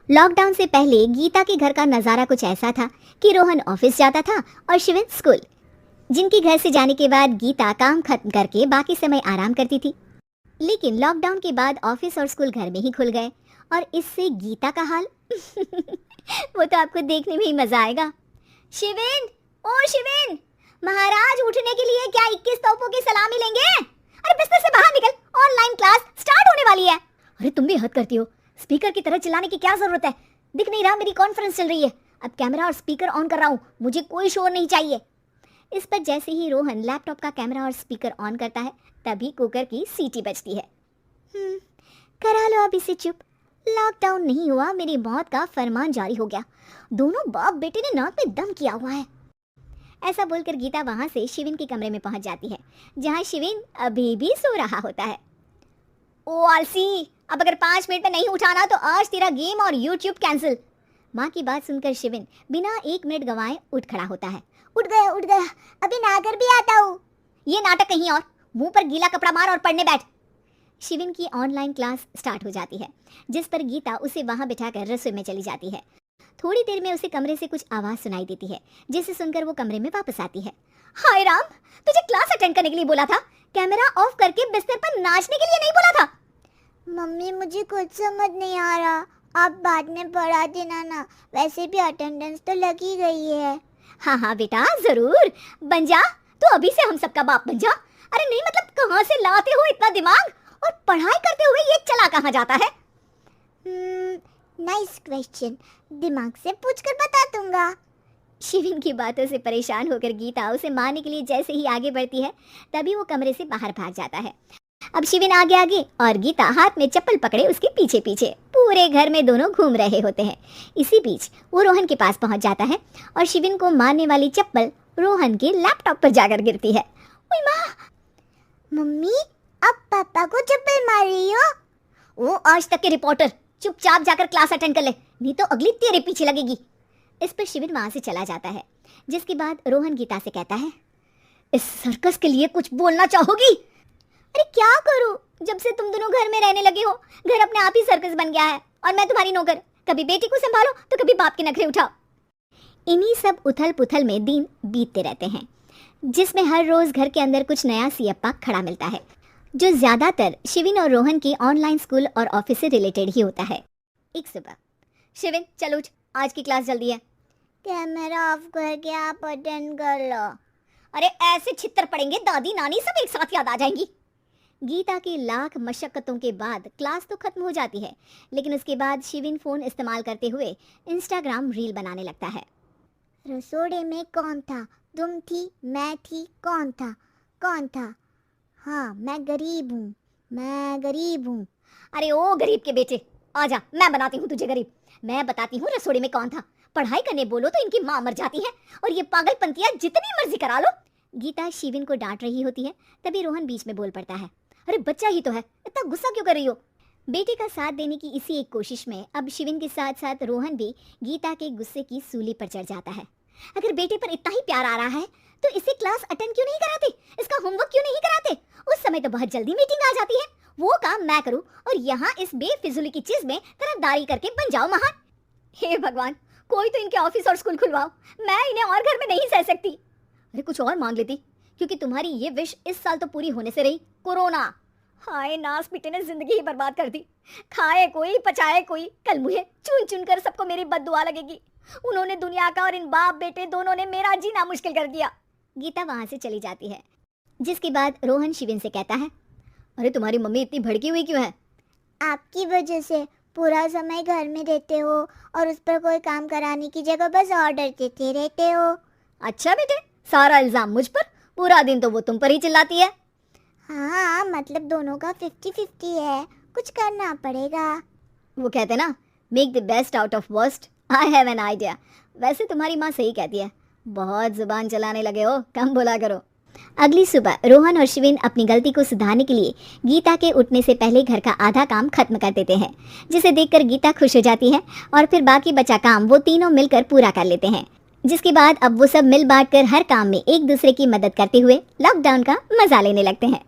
Lockdown से पहले गीता के घर का नज़ारा कुछ ऐसा था कि रोहन ऑफिस जाता था और शिविन स्कूल। जिनके घर से जाने के बाद गीता काम खत्म करके बाकी समय आराम करती थी। लेकिन लॉकडाउन के बाद ऑफिस और स्कूल घर में ही खुल गए और इससे गीता का हाल वो तो आपको देखने में ही मजा आएगा। शिविन, ओ शिविन, महाराज उठने के लिए क्या 21 तोपों की सलामी लेंगे? अरे बिस्तर से बाहर निकल, ऑनलाइन क्लास स्टार्ट होने वाली है। अरे तुम भी हद करती हो, स्पीकर की तरह चिल्लाने की क्या जरूरत है? दिख नहीं रहा मेरी कॉन्फ्रेंस चल रही है। अब कैमरा और स्पीकर ऑन कर रहा हूँ, मुझे कोई शोर नहीं चाहिए। इस पर जैसे ही रोहन लैपटॉप का कैमरा और स्पीकर ऑन करता है तभी कुकर की सीटी बजती है। करा लो अब इसे चुप। लॉकडाउन नहीं हुआ, मेरी मौत का फरमान जारी हो गया। दोनों बाप बेटे ने नाक में दम किया हुआ है। ऐसा बोलकर गीता वहां से शिविन के कमरे में पहुंच जाती है, जहां शिविन अभी भी सो रहा होता है। ओ आलसी, अब अगर 5 मिनट में नहीं उठाना तो आज तेरा गेम और यूट्यूब कैंसिल। माँ की बात सुनकर शिविन बिना 1 मिनट गंवाए उठ खड़ा होता है। उठ गया, अभी नहाकर भी आता हूँ। ये नाटक कहीं और, मुंह पर गीला कपड़ा मार और पढ़ने बैठ। शिविन की ऑनलाइन क्लास स्टार्ट हो जाती है, जिस पर गीता उसे वहां बिठाकर रसोई में चली जाती है। थोड़ी देर में उसे कमरे से कुछ आवाज सुनाई देती है, जिसे सुनकर वो कमरे में वापस आती है। हाय राम, तुझे क्लास अटेंड करने के लिए बोला था, कैमरा ऑफ करके बिस्तर पर नाचने के लिए नहीं बोला था। मम्मी मुझे कुछ समझ नहीं आ रहा, आप बाद में पढ़ा देना ना, वैसे भी अटेंडेंस तो लगी गई है। हाँ बेटा, जरूर बन जा, तो अभी से हम सबका बाप बन जा। अरे नहीं मतलब कहाँ से लाते हो इतना दिमाग, और पढ़ाई करते हुए ये चला कहाँ जाता है? नाइस क्वेश्चन, दिमाग से पूछकर बता दूंगा। शिविन की बातों से परेशान होकर गीता उसे मारने के लिए जैसे ही आगे बढ़ती है तभी वो कमरे से बाहर भाग जाता है। अब शिविन आगे आगे और गीता हाथ में चप्पल पकड़े उसके पीछे पीछे। पूरे घर में दोनों घूम रहे होते हैं। इसी बीच वो रोहन के पास पहुंच जाता है और शिविन को मारने वाली चप्पल रोहन के लैपटॉप पर जाकर गिरती है। ओए माँ! मम्मी, अब पापा को चप्पल मार रही हो? वो आज तक के रिपोर्टर, चुपचाप जाकर क्लास अटेंड कर ले, नहीं तो अगली तेरे पीछे लगेगी। इस पर शिविन वहां से चला जाता है, जिसके बाद रोहन गीता से कहता है, इस सर्कस के लिए कुछ बोलना चाहोगी? अरे क्या करूं, जब से तुम दोनों घर में रहने लगे हो, घर अपने आप ही सर्कस बन गया है और मैं तुम्हारी नौकर। कभी बेटी को संभालो तो कभी बाप के नखरे उठाओ। इन्हीं सब उथल पुथल में दिन बीतते रहते हैं, जिसमें हर रोज घर के अंदर कुछ नया सियप्पा खड़ा मिलता है, जो ज्यादातर शिविन और रोहन की ऑनलाइन स्कूल और ऑफिस से रिलेटेड ही होता है। एक सुबह, शिविन चल उठ, आज की क्लास जल्दी है। कैमरा ऑफ करके आप अटेंड कर लो। अरे ऐसे छित्तर पड़ेंगे, दादी नानी सब एक साथ याद आ जाएंगी। गीता की लाख मशक्कतों के बाद क्लास तो खत्म हो जाती है, लेकिन उसके बाद शिविन फोन इस्तेमाल करते हुए इंस्टाग्राम रील बनाने लगता है। रसोड़े में कौन था? तुम थी, मैं थी, कौन था? हाँ, मैं गरीब हूँ। अरे ओ गरीब के बेटे, आजा, मैं बनाती हूँ तुझे गरीब। मैं बताती हूँ रसोड़े में कौन था। पढ़ाई करने बोलो तो इनकी माँ मर जाती है, और ये पागलपंतियाँ जितनी मर्जी करा लो। गीता शिविन को डांट रही होती है, तभी रोहन बीच में बोल पड़ता है, अरे बच्चा ही तो है, इतना गुस्सा क्यों कर रही हो? बेटे का साथ देने की इसी एक कोशिश में अब शिविन के साथ साथ रोहन भी गीता के गुस्से की सूली पर चढ़ जाता है। अगर बेटे पर इतना ही प्यार आ रहा है तो इसे क्लास अटेंड क्यों नहीं कराते, इसका होमवर्क क्यों नहीं कराते? उस समय तो बहुत जल्दी मीटिंग आ जाती है, वो काम मैं करूं और यहाँ इस बेफिजुली की चीज में तरफदारी करके बन जाओ महान। हे भगवान, कोई तो इनके ऑफिस और स्कूल खुलवाओ, मैं इन्हें और घर में नहीं सह सकती। अरे कुछ और मांग लेती, क्योंकि तुम्हारी ये विश इस साल तो पूरी होने से रही, कोरोना। हाय नास बेटे ने जिंदगी ही बर्बाद कर दी। खाए कोई पचाए कोई, कल मुझे चुन चुन कर सबको मेरी बद्दुआ लगेगी। उन्होंने दुनिया का और इन बाप बेटे दोनों ने मेरा जीना मुश्किल कर दिया। गीता वहां से चली जाती है, जिसके बाद रोहन शिविन से कहता है, अरे तुम्हारी मम्मी इतनी भड़की हुई क्यों है? आपकी वजह से पूरा समय घर में रहते हो और उस पर कोई काम कराने की जगह बस ऑर्डर देते रहते हो। अच्छा बेटे, सारा इल्जाम मुझ पर, पूरा दिन तो वो तुम पर ही चिल्लाती है। हाँ, मतलब दोनों का 50-50 है, कुछ करना पड़ेगा। वो कहते ना, make the best out of worst. I have an idea. वैसे तुम्हारी माँ सही कहती है, बहुत जुबान चलाने लगे हो, कम बोला करो। अगली सुबह रोहन और शिविन अपनी गलती को सुधारने के लिए गीता के उठने से पहले घर का आधा काम खत्म कर देते हैं, जिसे देखकर गीता खुश हो जाती है और फिर बाकी बचा काम वो तीनों मिलकर पूरा कर लेते हैं। जिसके बाद अब वो सब मिल बांट कर हर काम में एक दूसरे की मदद करते हुए लॉकडाउन का मजा लेने लगते हैं।